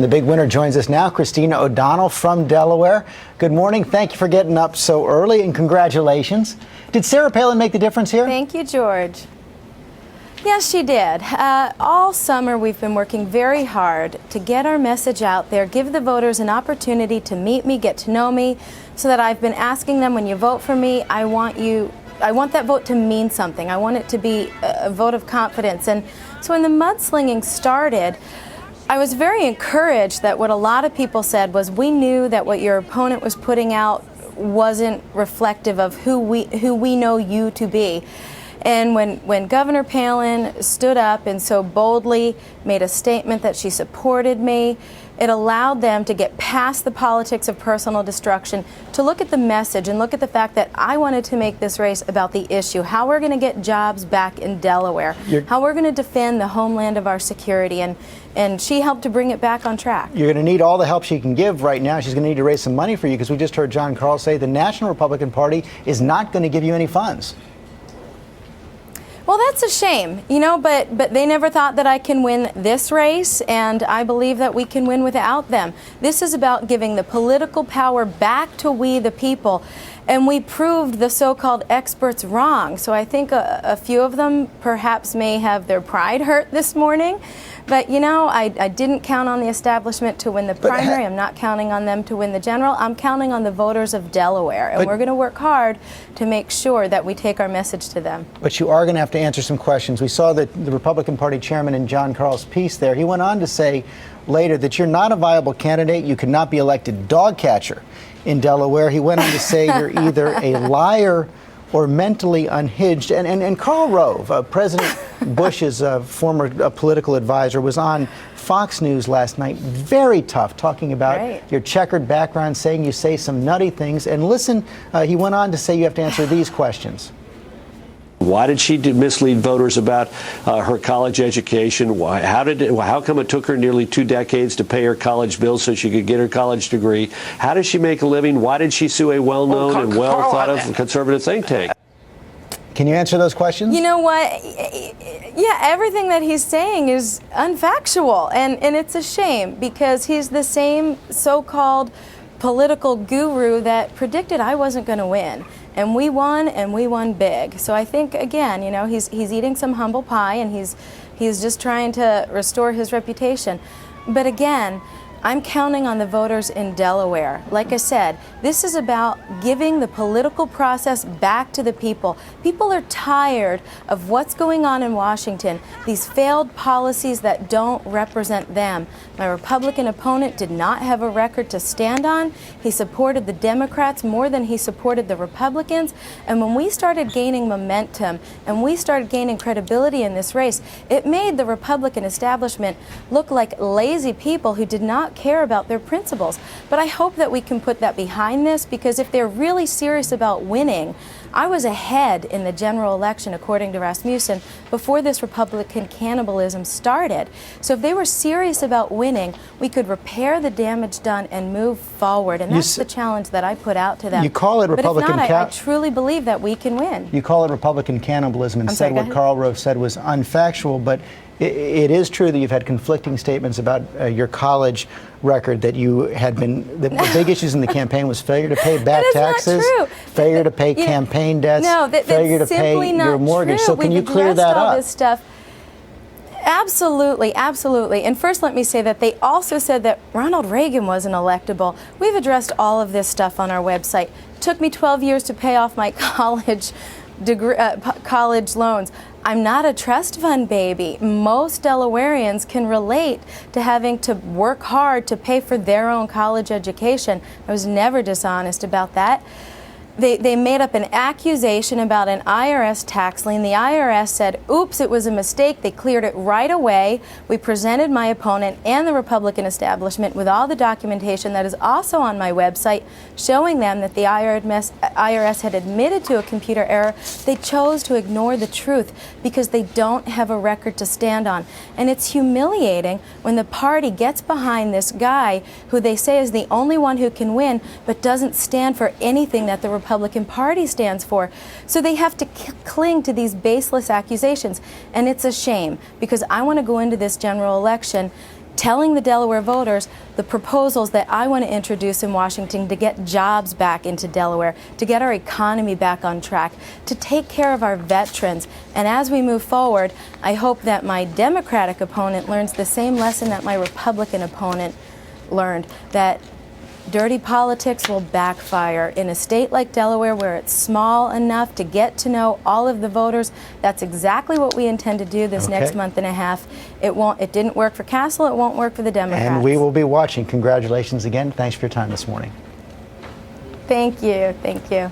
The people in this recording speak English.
And the big winner joins us now, Christina O'Donnell from Delaware. Good morning. Thank you for getting up so early, and congratulations. Did Sarah Palin make the difference here? Thank you, George. Yes, she did. All summer we've been working very hard to get our message out there, give the voters an opportunity to meet me, get to know me, so that I've been asking them, when you vote for me, I want that vote to mean something. I want it to be a vote of confidence. And so when the mudslinging started, I was very encouraged that what a lot of people said was, we knew that what your opponent was putting out wasn't reflective of who we know you to be. And when Governor Palin stood up and so boldly made a statement that she supported me, it allowed them to get past the politics of personal destruction, to look at the message and look at the fact that I wanted to make this race about the issue, how we're going to get jobs back in Delaware, how we're going to defend the homeland of our security, and she helped to bring it back on track. You're going to need all the help she can give right now. She's going to need to raise some money for you, because we just heard John Karl say the National Republican Party is not going to give you any funds. Well, that's a shame, but they never thought that I can win this race, and I believe that we can win without them. This is about giving the political power back to we the people, and we proved the so-called experts wrong. So I think a few of them perhaps may have their pride hurt this morning. But, I didn't count on the establishment to win the primary. I'm not counting on them to win the general. I'm counting on the voters of Delaware. And we're going to work hard to make sure that we take our message to them. But you are going to have to answer some questions. We saw that the Republican Party chairman in John Karl's piece there, he went on to say later that you're not a viable candidate. You could not be elected dog catcher in Delaware. He went on to say you're either a liar or mentally unhinged. And Karl Rove, President Bush's former political advisor, was on Fox News last night, very tough, talking about your checkered background, saying you say some nutty things. And listen, he went on to say you have to answer these questions. Why did she mislead voters about her college education? How come it took her nearly 2 decades to pay her college bills so she could get her college degree? How does she make a living? Why did she sue a well-known and well-thought-of conservative think tank? Can you answer those questions? You know what? Yeah, everything that he's saying is unfactual, and it's a shame, because he's the same so-called political guru that predicted I wasn't going to win. And we won big. So I think, again, he's eating some humble pie, and he's just trying to restore his reputation. But again, I'm counting on the voters in Delaware. Like I said, this is about giving the political process back to the people. People are tired of what's going on in Washington, these failed policies that don't represent them. My Republican opponent did not have a record to stand on. He supported the Democrats more than he supported the Republicans. And when we started gaining momentum and we started gaining credibility in this race, it made the Republican establishment look like lazy people who did not care about their principles. But I hope that we can put that behind this, because if they're really serious about winning, I was ahead in the general election, according to Rasmussen, before this Republican cannibalism started. So if they were serious about winning, we could repair the damage done and move forward. And that's the challenge that I put out to them. You call it Republican But if not, I truly believe that we can win. You call it Republican cannibalism and said what Karl Rove said was unfactual, but it is true that you've had conflicting statements about your college record, that you had been, the big issues in the campaign was failure to pay back taxes, failure to pay campaign debts, failure to pay your mortgage. So can you clear that up? This stuff. Absolutely, absolutely. And first, let me say that they also said that Ronald Reagan wasn't electable. We've addressed all of this stuff on our website. It took me 12 years to pay off my college loans. I'm not a trust fund baby. Most Delawareans can relate to having to work hard to pay for their own college education. I was never dishonest about that. They made up an accusation about an IRS tax lien. The IRS said, oops, it was a mistake. They cleared it right away. We presented my opponent and the Republican establishment with all the documentation that is also on my website, showing them that the IRS had admitted to a computer error. They chose to ignore the truth because they don't have a record to stand on. And it's humiliating when the party gets behind this guy who they say is the only one who can win, but doesn't stand for anything that the Republican Party stands for. So they have to cling to these baseless accusations. And it's a shame, because I want to go into this general election telling the Delaware voters the proposals that I want to introduce in Washington to get jobs back into Delaware, to get our economy back on track, to take care of our veterans. And as we move forward, I hope that my Democratic opponent learns the same lesson that my Republican opponent learned, that dirty politics will backfire in a state like Delaware where it's small enough to get to know all of the voters. That's exactly what we intend to do this next month and a half. It didn't work for Castle, it won't work for the Democrats. And we will be watching. Congratulations again. Thanks for your time this morning. Thank you. Thank you.